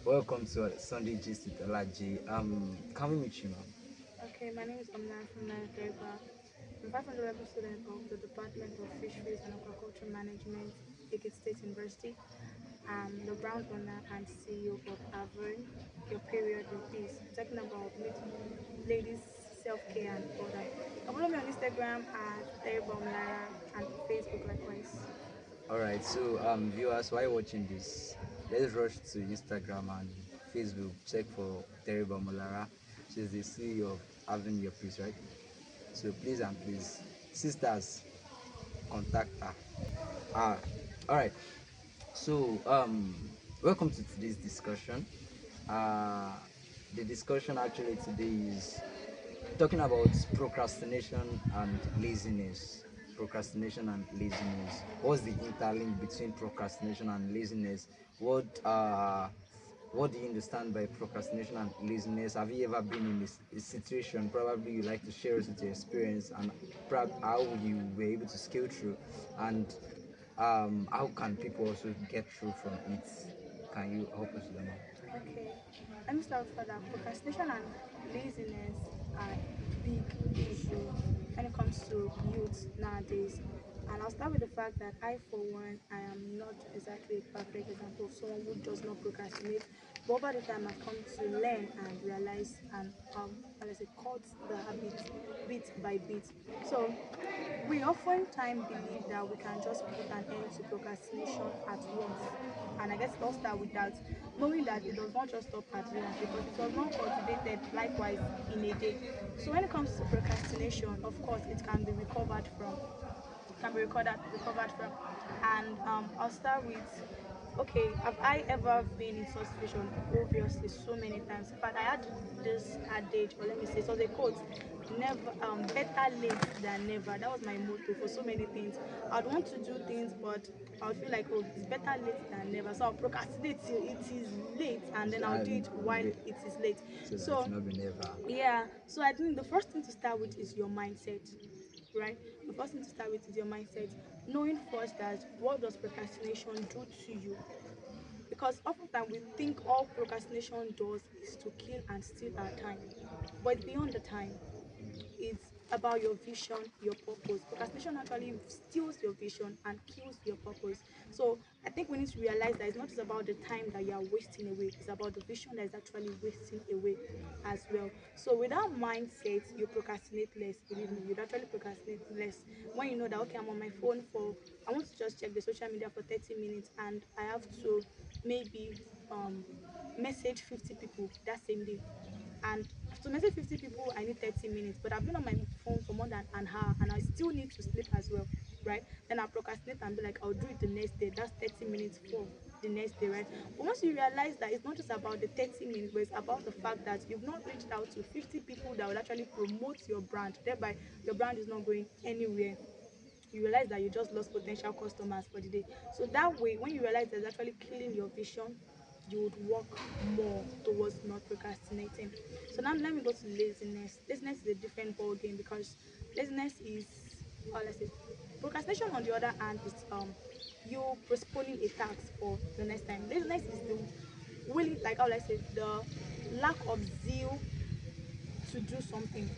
Welcome to Sunday Gist with OLAJAY. Can we meet you, ma'am? Okay, my name is Omna from Nigeria. I'm 500 level student of the Department of Fisheries and Aquaculture Management, Ekiti State University. I'm the brand owner and CEO of Avern, Your Period, Your Peace. Talking about ladies, self-care and all that. Follow me on Instagram at Lara and Facebook likewise. All right. So, viewers, while watching this, let's rush to Instagram and Facebook. Check for Terrible Molara. She's the CEO of Having Your Peace, right? So please and please, sisters, contact her. Ah, all right. So, welcome to today's discussion. Uh, the discussion actually today is talking about procrastination and laziness. Procrastination and laziness. What's the interlink between procrastination and laziness? What do you understand by procrastination and laziness? Have you ever been in a situation? Probably you like to share us with your experience and how you were able to scale through, and how can people also get through from it? Can you help us with that? Okay, let me start further. Procrastination and laziness are big issue when it comes to youth nowadays. And I'll start with the fact that I, for one, I am not exactly a perfect example of someone who does not procrastinate. But over the time, I've come to learn and realize and, let's say, cut the habit bit by bit. So we oftentimes believe that we can just put an end to procrastination at once. And I guess let's start with that, knowing that it does not just stop at once because it was not cultivated likewise in a day. So when it comes to procrastination, of course, it can be recovered from recovered from. And I'll start with, okay, have I ever been in such situation? Obviously, so many times. But I had this adage, or let me say, so the quote, never, better late than never. That was my motto for so many things. I'd want to do things, but I would feel like, oh, it's better late than never. So I'll procrastinate till it is late, and then I'll do it while it is late. So that it's So not been ever. yeah, so I think the first thing to start with is your mindset, right? The first thing to start with is your mindset. Knowing first that what does procrastination do to you? Because oftentimes we think all procrastination does is to kill and steal our time. But it's beyond the time. It's about your vision, your purpose. Procrastination actually steals your vision and kills your purpose. So I think we need to realize that it's not just about the time that you are wasting away, it's about the vision that is actually wasting away as well. So with that mindset, you procrastinate less. Believe me, you'd actually procrastinate less when you know that, okay, I'm on my phone for, I want to just check the social media for 30 minutes and I have to maybe message 50 people that same day. And to message 50 people, I need 30 minutes. But I've been on my phone for more than an hour and I still need to sleep as well, right? Then I'll procrastinate and be like, I'll do it the next day. That's 30 minutes for the next day, right? But once you realize that it's not just about the 30 minutes, but it's about the fact that you've not reached out to 50 people that will actually promote your brand, thereby your brand is not going anywhere. You realize that you just lost potential customers for the day. So that way, when you realize that's actually killing your vision, you would work more towards not procrastinating. So now let me go to laziness. Laziness is a different ball game because laziness is, let's say, procrastination on the other hand is you postponing a task for the next time. Laziness is the willing, like how I say, the lack of zeal to do something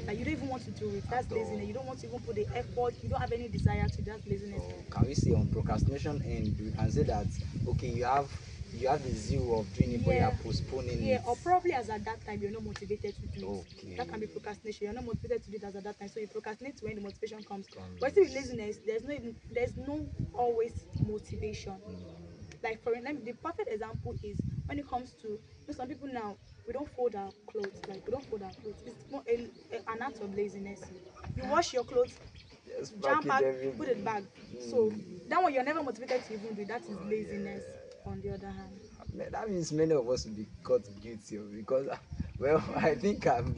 that you don't even want to do it. That's At all. laziness. You don't want to even put the effort. You don't have any desire to. That's laziness. So can we say on procrastination and we can say that okay you have the zeal of doing it but you are Yeah, postponing yeah. it. Or probably as at that time you're not motivated to do it. Okay. That can be procrastination. You're not motivated to do it as at that time, so you procrastinate when the motivation comes. But still with Comes. laziness, there's no always motivation. Like for example, the perfect example is when it comes to, you know, some people now, we don't fold our clothes. Like we don't fold our clothes. It's more an act of laziness. You wash your clothes, Just jam pack it pack, every put it back. So that one you're never motivated to even do. That is laziness. On the other hand, that means many of us will be caught guilty of because well I think I'm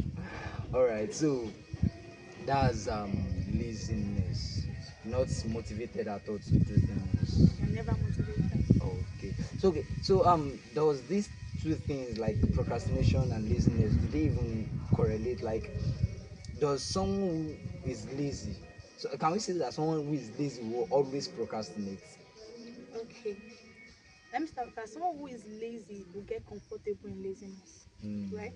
all right. So that's laziness, not motivated at all to do things. you're never motivated. Okay. So there was these two things like procrastination and laziness. Do they even correlate? Like, does someone who is lazy? So can we say that someone who is lazy will always procrastinate? Okay. Let me start with that. Someone who is lazy will get comfortable in laziness, right?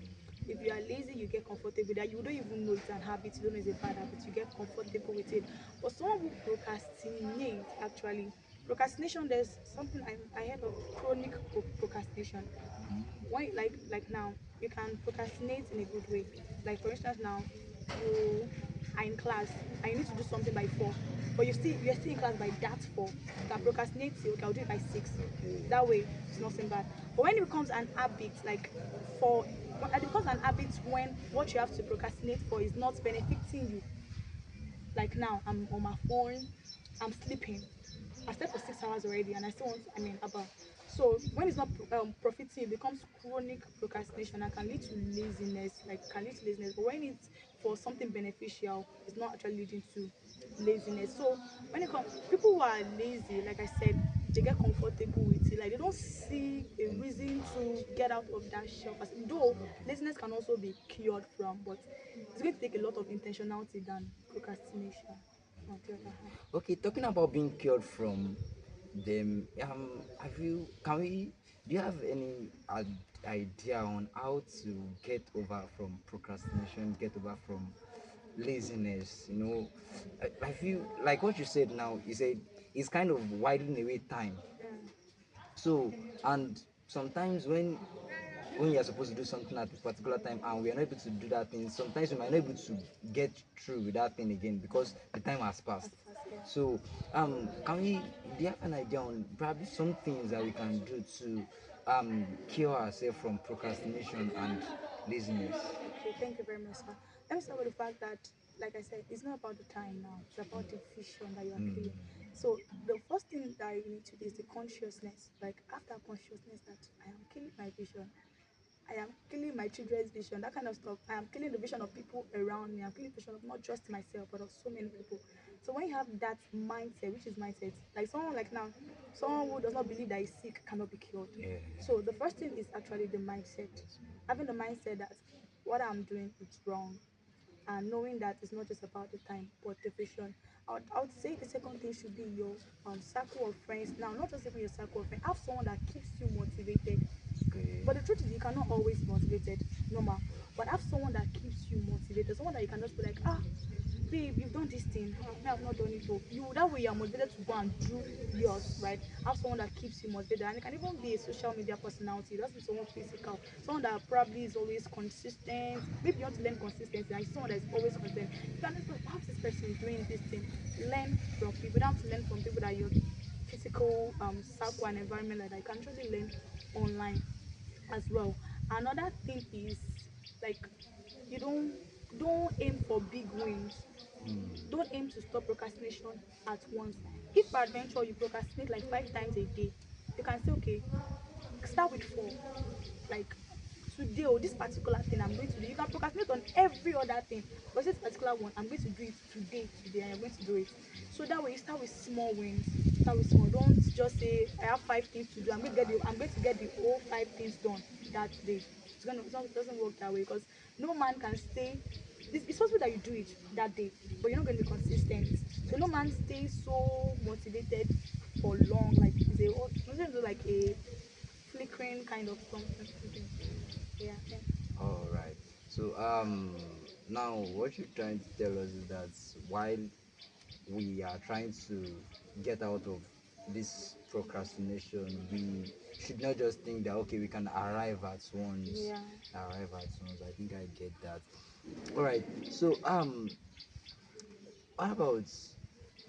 If you are lazy, you get comfortable that you don't even know it's an habit, you don't know it's a bad habit, you get comfortable with it. But someone who procrastinates, actually, procrastination, there's something I heard of chronic procrastination. When like now, you can procrastinate in a good way. Like for instance, now you are in class and you need to do something by 4, but you're still in class by that 4. You can procrastinate till, okay, I'll do it by 6. That way it's nothing bad. But when it becomes an habit, like for when it becomes an habit when what you have to procrastinate for is not benefiting you, like now I'm on my phone, I'm sleeping. I slept for 6 hours already and I still want, I mean, about. So when it's not profiting, it becomes chronic procrastination and can lead to laziness, like can lead to laziness. But when it's for something beneficial, it's not actually leading to laziness. So when it comes, people who are lazy, like I said, they get comfortable with it. Like they don't see a reason to get out of that shell. Though laziness can also be cured from, but it's going to take a lot of intentionality than procrastination. On the other hand. Okay, talking about being cured from them, have you, can we, do you have any idea on how to get over from procrastination, get over from laziness? You know, I feel like what you said now, you said it's kind of widening away time. Yeah. So, and sometimes when you're supposed to do something at a particular time and we are not able to do that thing, sometimes we might not be able to get through with that thing again because the time has passed. As fast, yeah. So, can we, do you have an idea on probably some things that we can do to cure ourselves from procrastination and laziness? Okay, thank you very much, sir. Let me start with the fact that, like I said, it's not about the time now. It's about the vision that you are Mm. killing. So the first thing that you need to do is the consciousness. Like after consciousness that I am killing my vision. I am killing my children's vision, that kind of stuff. I am killing the vision of people around me. I'm killing the vision of not just myself, but of so many people. So when you have that mindset, which is mindset, like someone like now, someone who does not believe that is sick cannot be cured. Yeah. So the first thing is actually the mindset. Having the mindset that what I'm doing is wrong, and knowing that it's not just about the time but the vision. I would say the second thing should be your circle of friends. Now, not just even your circle of friends, have someone that keeps you motivated. Okay. But the truth is, you cannot always be motivated, normal. But have someone that keeps you motivated, someone that you can just be like, ah, babe, you've done this thing. Me, I've not done it. Oh, you that way you're motivated to go and do yours, right? Have someone that keeps you motivated, and it can even be a social media personality. It doesn't be someone physical, someone that probably is always consistent. Maybe you want to learn consistency, and someone that is always consistent. You can just like, how's this person doing this thing? Learn from people. You don't have to learn from people that your physical circle and environment like that. You can actually learn online as well. Another thing is like you don't aim for big wins. Don't aim to stop procrastination at once. If peradventure you procrastinate like 5 times a day, you can say, okay, start with 4. Like today, or this particular thing I'm going to do. You can procrastinate on every other thing, but this particular one, I'm going to do it today, and you're going to do it. So that way, you start with small wins. Start with small. Don't just say I have 5 things to do. I'm going to get the whole 5 things done that day. It doesn't work that way because no man can stay. It's possible that you do it that day, but you're not going to be consistent. So no man stays so motivated for long. Like it's a like a flickering kind of something. Yeah, yeah. All right. So now what you're trying to tell us is that while we are trying to get out of this procrastination, we should not just think that okay, we can arrive at once. Yeah. Arrive at once. I think I get that. All right. So what about,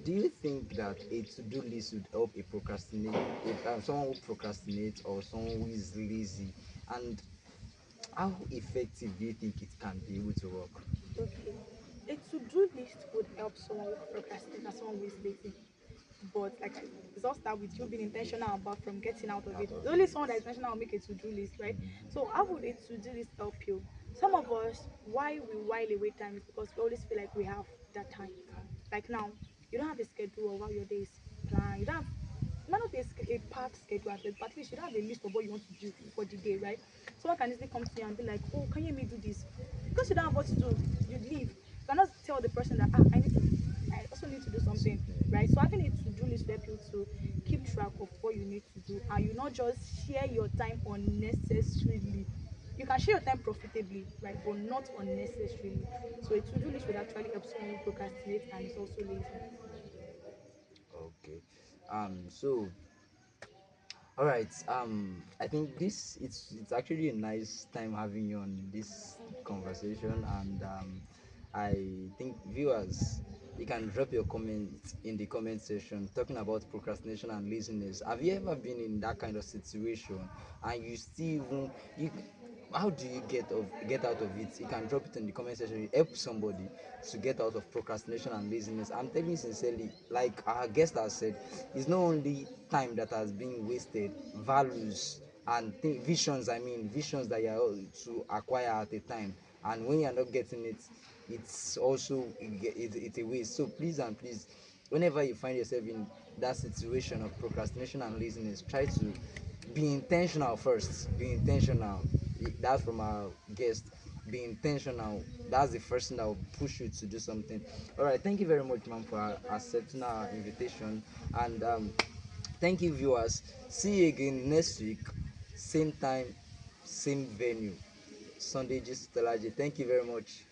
do you think that a to-do list would help a procrastinate, someone who procrastinates or someone who is lazy, and how effective do you think it can be able to work? Okay. A to-do list would help someone who procrastinates and someone who is lazy. But it's all start with you being intentional about from getting out of Out it. of The only it. someone that is intentional will make a to-do list, right? So how would a to-do list help you? Some of us, why we while away time is because we always feel like we have that time. Like now, you don't have a schedule of how your days plan. You don't have it might not be a packed schedule at first, but at least you don't have a list of what you want to do for the day, right? Someone can easily come to you and be like, oh, can you help me do this? Because you don't have what to do, you leave. You cannot tell the person that I need to. also need to do something, right? So having a to-do list will help you to keep track of what you need to do, and you not just share your time unnecessarily. You can share your time profitably, right, but not unnecessarily. So a to-do list would actually help someone who procrastinates and is also lazy. Okay. So all right. I think this it's actually a nice time having you on this conversation, and I think viewers, you can drop your comment in the comment section talking about procrastination and laziness. Have you ever been in that kind of situation, and you still even you? How do you get out of it? You can drop it in the comment section. You help somebody to get out of procrastination and laziness. I'm telling you sincerely, like our guest has said, it's not only time that has been wasted, values and visions. I mean, visions that you are to acquire at a time, and when you are not getting it, it's also it's a waste. So please and please, whenever you find yourself in that situation of procrastination and laziness, try to be intentional first. Be intentional. That's from our guest. Be intentional. That's the first thing that will push you to do something. All right. Thank you very much, ma'am, for accepting our invitation. And thank you, viewers. See you again next week, same time, same venue. Sunday Gist with OLAJAY. Thank you very much.